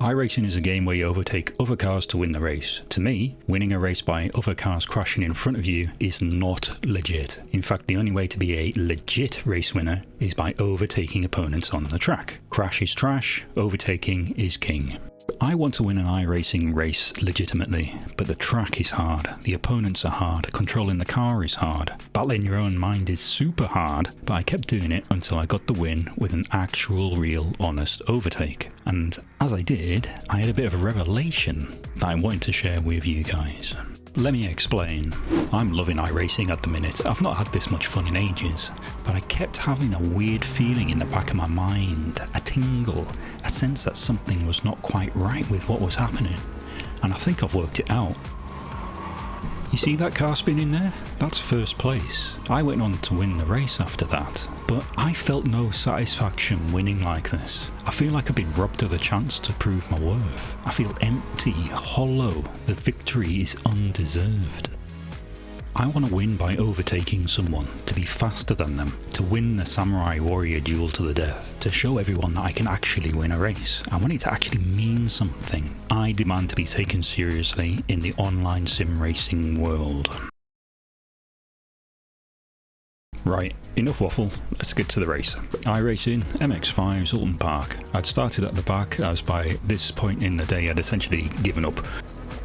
iRacing is a game where you overtake other cars to win the race. To me, winning a race by other cars crashing in front of you is not legit. In fact, the only way to be a legit race winner is by overtaking opponents on the track. Crash is trash, overtaking is king. I want to win an iRacing race legitimately, but the track is hard, the opponents are hard, controlling the car is hard, battling your own mind is super hard, but I kept doing it until I got the win with an actual, real, honest overtake. And as I did, I had a bit of a revelation that I wanted to share with you guys. Let me explain. I'm loving iRacing at the minute. I've not had this much fun in ages, but I kept having a weird feeling in the back of my mind, a tingle, a sense that something was not quite right with what was happening. And I think I've worked it out. You see that car spinning there? That's first place. I went on to win the race after that, but I felt no satisfaction winning like this. I feel like I've been robbed of the chance to prove my worth. I feel empty, hollow. The victory is undeserved. I want to win by overtaking someone, to be faster than them, to win the samurai warrior duel to the death, to show everyone that I can actually win a race. I want it to actually mean something. I demand to be taken seriously in the online sim racing world. Right, enough waffle, let's get to the race. iRacing, MX5, Sultan Park. I'd started at the back, as by this point in the day I'd essentially given up.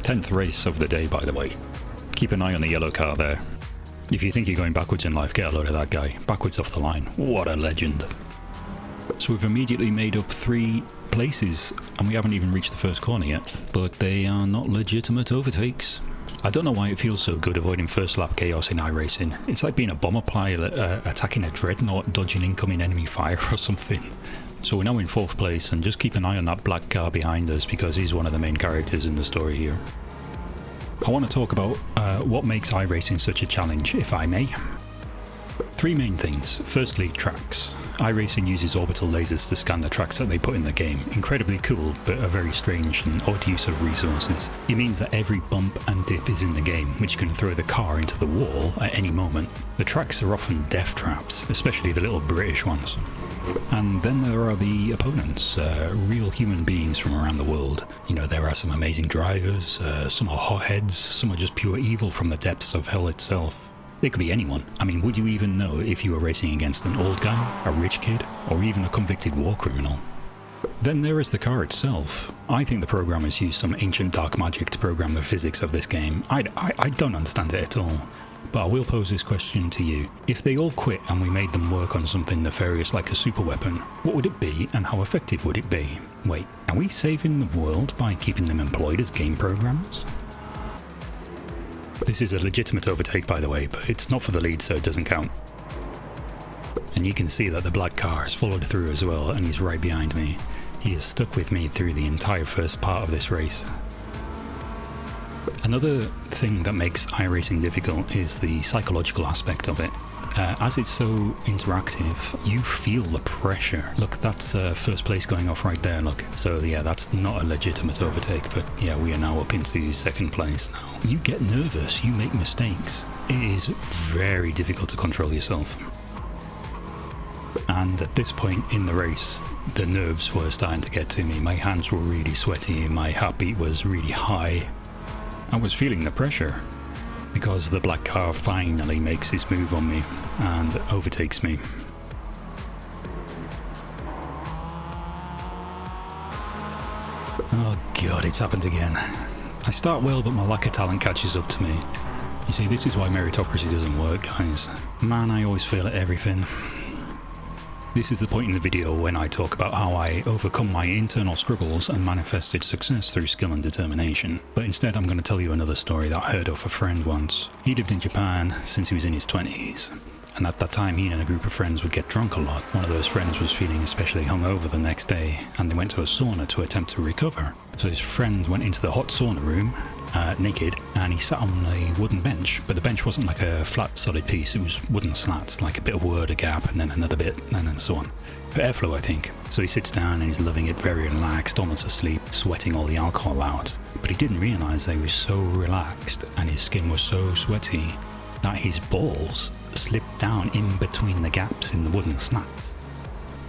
10th race of the day, by the way. Keep an eye on the yellow car there. If you think you're going backwards in life, get a load of that guy. Backwards off the line. What a legend. So we've immediately made up 3 places, and we haven't even reached the first corner yet, but they are not legitimate overtakes. I don't know why it feels so good avoiding first lap chaos in iRacing. It's like being a bomber pilot attacking a dreadnought, dodging incoming enemy fire or something. So we're now in 4th place, and just keep an eye on that black car behind us because he's one of the main characters in the story here. I want to talk about what makes iRacing such a challenge, if I may. 3 main things. Firstly, tracks. iRacing uses orbital lasers to scan the tracks that they put in the game. Incredibly cool, but a very strange and odd use of resources. It means that every bump and dip is in the game, which can throw the car into the wall at any moment. The tracks are often death traps, especially the little British ones. And then there are the opponents, real human beings from around the world. You know, there are some amazing drivers, some are hotheads, some are just pure evil from the depths of hell itself. They could be anyone. I mean, would you even know if you were racing against an old guy, a rich kid, or even a convicted war criminal? Then there is the car itself. I think the programmers used some ancient dark magic to program the physics of this game. I don't understand it at all. But I will pose this question to you. If they all quit and we made them work on something nefarious like a super weapon, what would it be and how effective would it be? Wait, are we saving the world by keeping them employed as game programmers? This is a legitimate overtake, by the way, but it's not for the lead, so it doesn't count. And you can see that the black car has followed through as well, and he's right behind me. He has stuck with me through the entire first part of this race. Another thing that makes iRacing difficult is the psychological aspect of it. As it's so interactive, you feel the pressure. Look, that's first place going off right there, look. So yeah, that's not a legitimate overtake, but yeah, we are now up into 2nd place now. You get nervous, you make mistakes. It is very difficult to control yourself. And at this point in the race, the nerves were starting to get to me. My hands were really sweaty, my heartbeat was really high. I was feeling the pressure because the black car finally makes his move on me and overtakes me. Oh god, it's happened again. I start well, but my lack of talent catches up to me. You see, this is why meritocracy doesn't work, guys. Man, I always fail at everything. This is the point in the video when I talk about how I overcome my internal struggles and manifested success through skill and determination. But instead I'm going to tell you another story that I heard off a friend once. He lived in Japan since he was in his 20s. And at that time he and a group of friends would get drunk a lot. One of those friends was feeling especially hungover the next day, and they went to a sauna to attempt to recover. So his friend went into the hot sauna room, naked, and he sat on a wooden bench, but the bench wasn't like a flat solid piece, it was wooden slats, like a bit of wood, a gap, and then another bit, and then so on. For airflow, I think. So he sits down and he's loving it, very relaxed, almost asleep, sweating all the alcohol out. But he didn't realise that he was so relaxed and his skin was so sweaty that his balls slipped down in between the gaps in the wooden slats.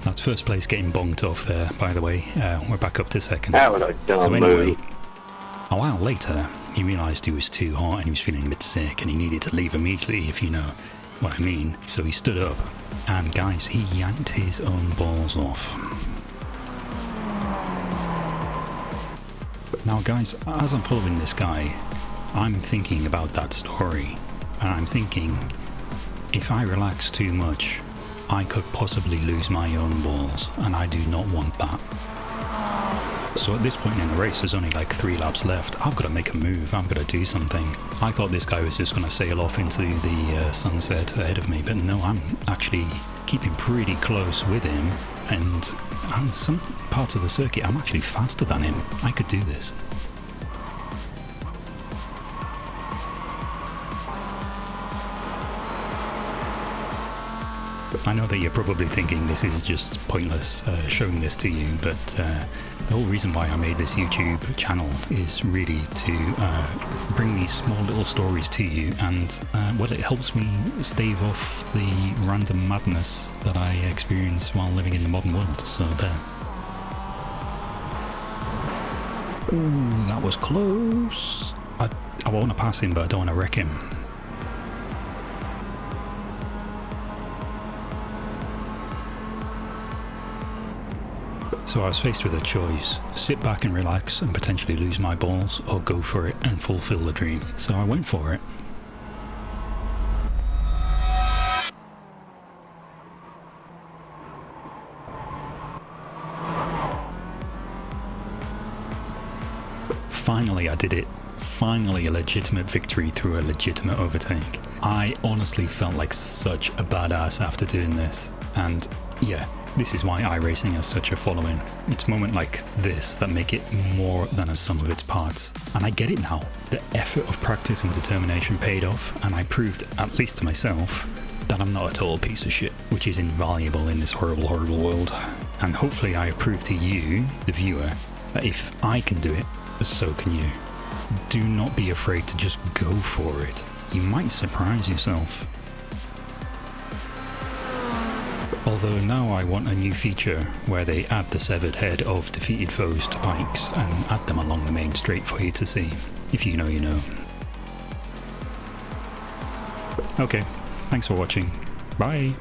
That's first place getting bonked off there, by the way. We're back up to second. That was a dumb So anyway, move. a while later, he realised he was too hot and he was feeling a bit sick and he needed to leave immediately, if you know what I mean. So he stood up and, guys, he yanked his own balls off. Now, guys, as I'm following this guy, I'm thinking about that story, and I'm thinking, if I relax too much, I could possibly lose my own balls, and I do not want that. So at this point in the race, there's only like 3 laps left. I've got to make a move, I've got to do something. I thought this guy was just going to sail off into the sunset ahead of me, but no, I'm actually keeping pretty close with him, and on some parts of the circuit, I'm actually faster than him. I could do this. I know that you're probably thinking this is just pointless showing this to you, but the whole reason why I made this YouTube channel is really to bring these small little stories to you, and well, it helps me stave off the random madness that I experience while living in the modern world. So there. Ooh, that was close. I want to pass him, but I don't want to wreck him. So I was faced with a choice: sit back and relax and potentially lose my balls, or go for it and fulfill the dream. So I went for it. Finally I did it. Finally a legitimate victory through a legitimate overtake. I honestly felt like such a badass after doing this, and yeah, this is why iRacing has such a following. It's moments like this that make it more than a sum of its parts. And I get it now. The effort of practice and determination paid off, and I proved, at least to myself, that I'm not a total piece of shit, which is invaluable in this horrible, horrible world. And hopefully I prove to you, the viewer, that if I can do it, so can you. Do not be afraid to just go for it. You might surprise yourself. Although now I want a new feature where they add the severed head of defeated foes to bikes and add them along the main straight for you to see. If you know, you know. Okay, thanks for watching. Bye!